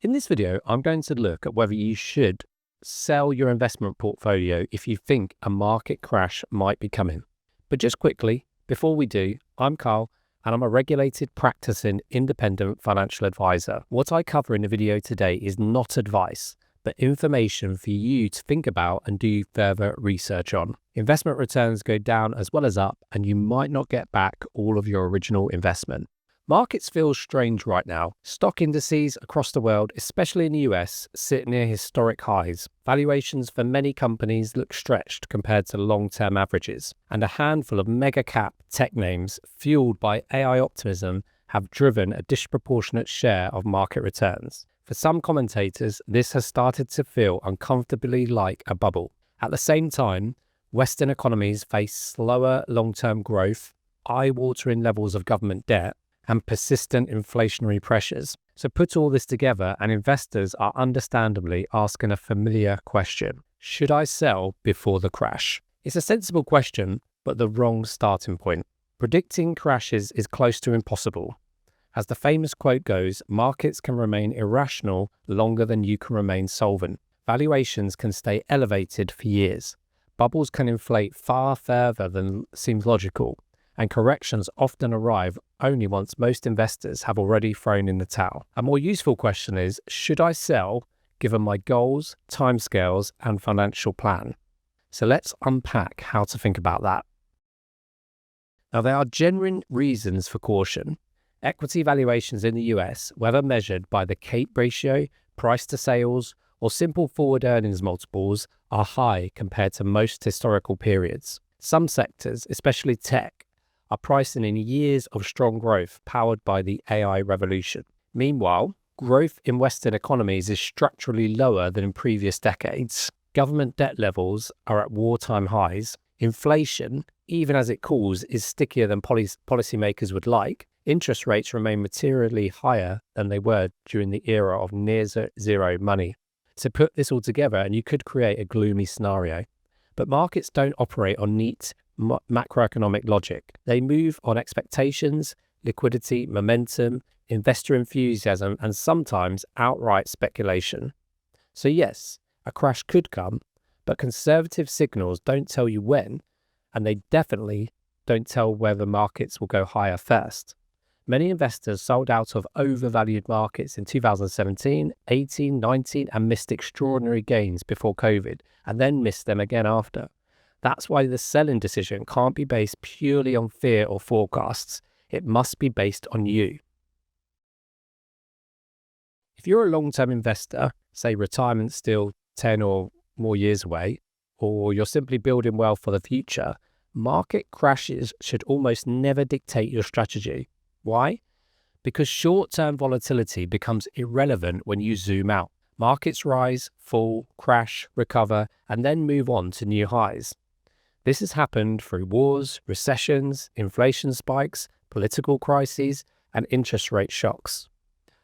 In this video, I'm going to look at whether you should sell your investment portfolio if you think a market crash might be coming. But just quickly, before we do, I'm Carl, and I'm a regulated, practicing, independent financial advisor. What I cover in the video today is not advice, but information for you to think about and do further research on. Investment returns go down as well as up, and you might not get back all of your original investment. Markets feel strange right now. Stock indices across the world, especially in the US, sit near historic highs. Valuations for many companies look stretched compared to long-term averages. And a handful of mega-cap tech names, fueled by AI optimism, have driven a disproportionate share of market returns. For some commentators, this has started to feel uncomfortably like a bubble. At the same time, Western economies face slower long-term growth, eye-watering levels of government debt, and persistent inflationary pressures. So put all this together and investors are understandably asking a familiar question. Should I sell before the crash? It's a sensible question, but the wrong starting point. Predicting crashes is close to impossible. As the famous quote goes, markets can remain irrational longer than you can remain solvent. Valuations can stay elevated for years. Bubbles can inflate far further than seems logical. And corrections often arrive only once most investors have already thrown in the towel. A more useful question is, should I sell given my goals, timescales, and financial plan? So let's unpack how to think about that. Now, there are genuine reasons for caution. Equity valuations in the US, whether measured by the CAPE ratio, price to sales, or simple forward earnings multiples, are high compared to most historical periods. Some sectors, especially tech, are pricing in years of strong growth powered by the AI revolution. Meanwhile, growth in Western economies is structurally lower than in previous decades. Government debt levels are at wartime highs. Inflation, even as it cools, is stickier than policymakers would like. Interest rates remain materially higher than they were during the era of near zero money. So put this all together and you could create a gloomy scenario. But markets don't operate on neat macroeconomic logic. They move on expectations, liquidity, momentum, investor enthusiasm, and sometimes outright speculation. So yes, a crash could come, but conservative signals don't tell you when, and they definitely don't tell whether markets will go higher first. Many investors sold out of overvalued markets in 2017, 18, 19, and missed extraordinary gains before COVID, and then missed them again after. That's why the selling decision can't be based purely on fear or forecasts. It must be based on you. If you're a long-term investor, say retirement's still 10 or more years away, or you're simply building wealth for the future, market crashes should almost never dictate your strategy. Why? Because short-term volatility becomes irrelevant when you zoom out. Markets rise, fall, crash, recover, and then move on to new highs. This has happened through wars, recessions, inflation spikes, political crises, and interest rate shocks.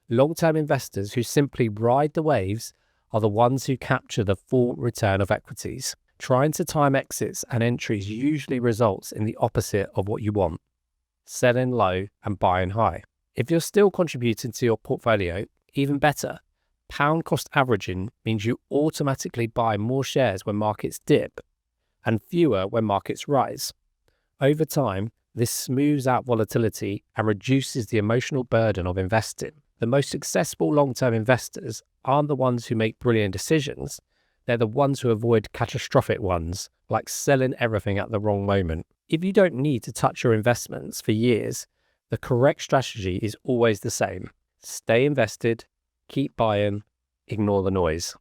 Long-term investors who simply ride the waves are the ones who capture the full return of equities. Trying to time exits and entries usually results in the opposite of what you want: selling low and buying high. If you're still contributing to your portfolio, even better. Pound cost averaging means you automatically buy more shares when markets dip and fewer when markets rise. Over time, this smooths out volatility and reduces the emotional burden of investing. The most successful long-term investors aren't the ones who make brilliant decisions. They're the ones who avoid catastrophic ones, like selling everything at the wrong moment. If you don't need to touch your investments for years, the correct strategy is always the same. Stay invested, keep buying, ignore the noise.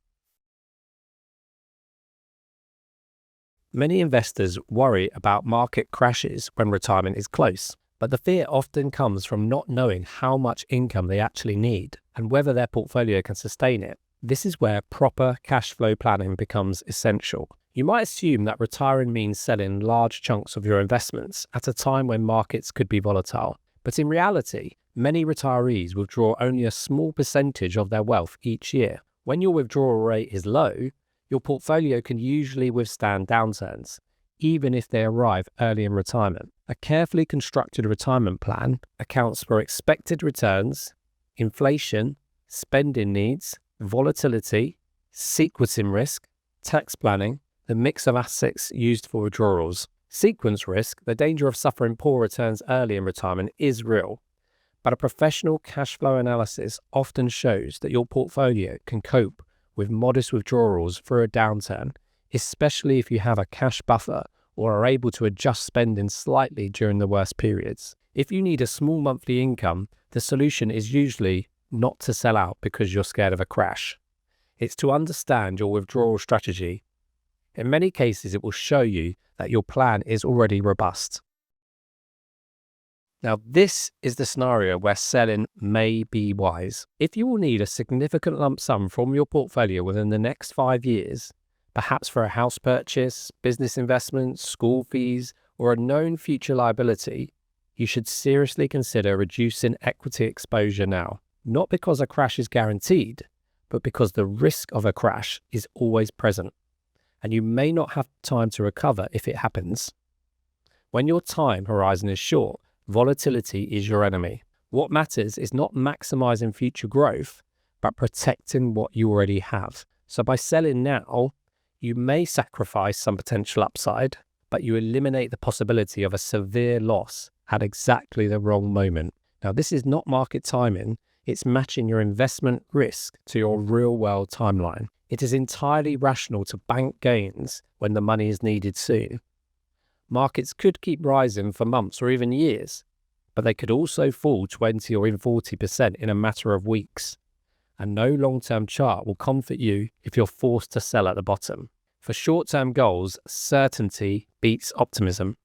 Many investors worry about market crashes when retirement is close, but the fear often comes from not knowing how much income they actually need and whether their portfolio can sustain it. This is where proper cash flow planning becomes essential. You might assume that retiring means selling large chunks of your investments at a time when markets could be volatile. But in reality, many retirees withdraw only a small percentage of their wealth each year. When your withdrawal rate is low, your portfolio can usually withstand downturns, even if they arrive early in retirement. A carefully constructed retirement plan accounts for expected returns, inflation, spending needs, volatility, sequencing risk, tax planning, the mix of assets used for withdrawals. Sequence risk, the danger of suffering poor returns early in retirement, is real, but a professional cash flow analysis often shows that your portfolio can cope with modest withdrawals through a downturn, especially if you have a cash buffer or are able to adjust spending slightly during the worst periods. If you need a small monthly income, the solution is usually not to sell out because you're scared of a crash. It's to understand your withdrawal strategy. In many cases, it will show you that your plan is already robust. Now, this is the scenario where selling may be wise. If you will need a significant lump sum from your portfolio within the next 5 years, perhaps for a house purchase, business investments, school fees, or a known future liability, you should seriously consider reducing equity exposure now. Not because a crash is guaranteed, but because the risk of a crash is always present, and you may not have time to recover if it happens. When your time horizon is short, volatility is your enemy. What matters is not maximizing future growth, but protecting what you already have. So by selling now, you may sacrifice some potential upside, but you eliminate the possibility of a severe loss at exactly the wrong moment. Now, this is not market timing. It's matching your investment risk to your real-world timeline. It is entirely rational to bank gains when the money is needed soon. Markets could keep rising for months or even years, but they could also fall 20 or even 40% in a matter of weeks. And no long-term chart will comfort you if you're forced to sell at the bottom. For short-term goals, certainty beats optimism.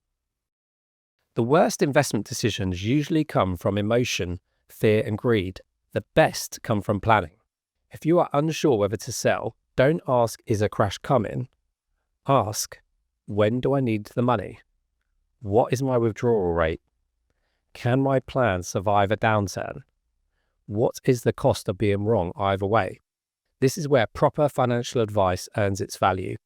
The worst investment decisions usually come from emotion, fear, and greed. The best come from planning. If you are unsure whether to sell, don't ask, is a crash coming? Ask, when do I need the money? What is my withdrawal rate? Can my plan survive a downturn? What is the cost of being wrong either way? This is where proper financial advice earns its value.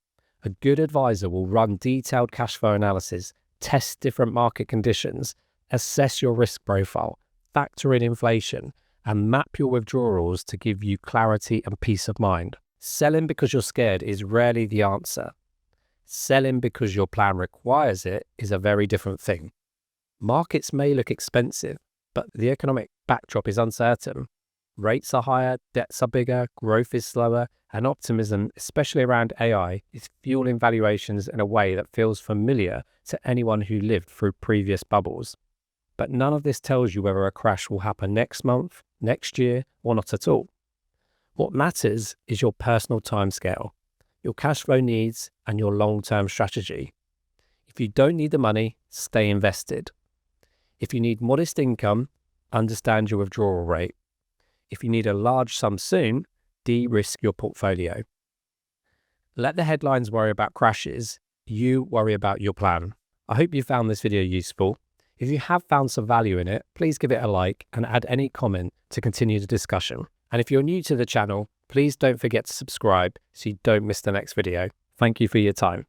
A good advisor will run detailed cash flow analysis, test different market conditions, assess your risk profile, factor in inflation, and map your withdrawals to give you clarity and peace of mind. Selling because you're scared is rarely the answer. Selling because your plan requires it is a very different thing. Markets may look expensive, but the economic backdrop is uncertain. Rates are higher, debts are bigger, growth is slower, and optimism, especially around AI, is fueling valuations in a way that feels familiar to anyone who lived through previous bubbles. But none of this tells you whether a crash will happen next month, next year, or not at all. What matters is your personal timescale, your cash flow needs, and your long-term strategy. If you don't need the money, stay invested. If you need modest income, understand your withdrawal rate. If you need a large sum soon, de-risk your portfolio. Let the headlines worry about crashes. You worry about your plan. I hope you found this video useful. If you have found some value in it, please give it a like and add any comment to continue the discussion. And if you're new to the channel, please don't forget to subscribe so you don't miss the next video. Thank you for your time.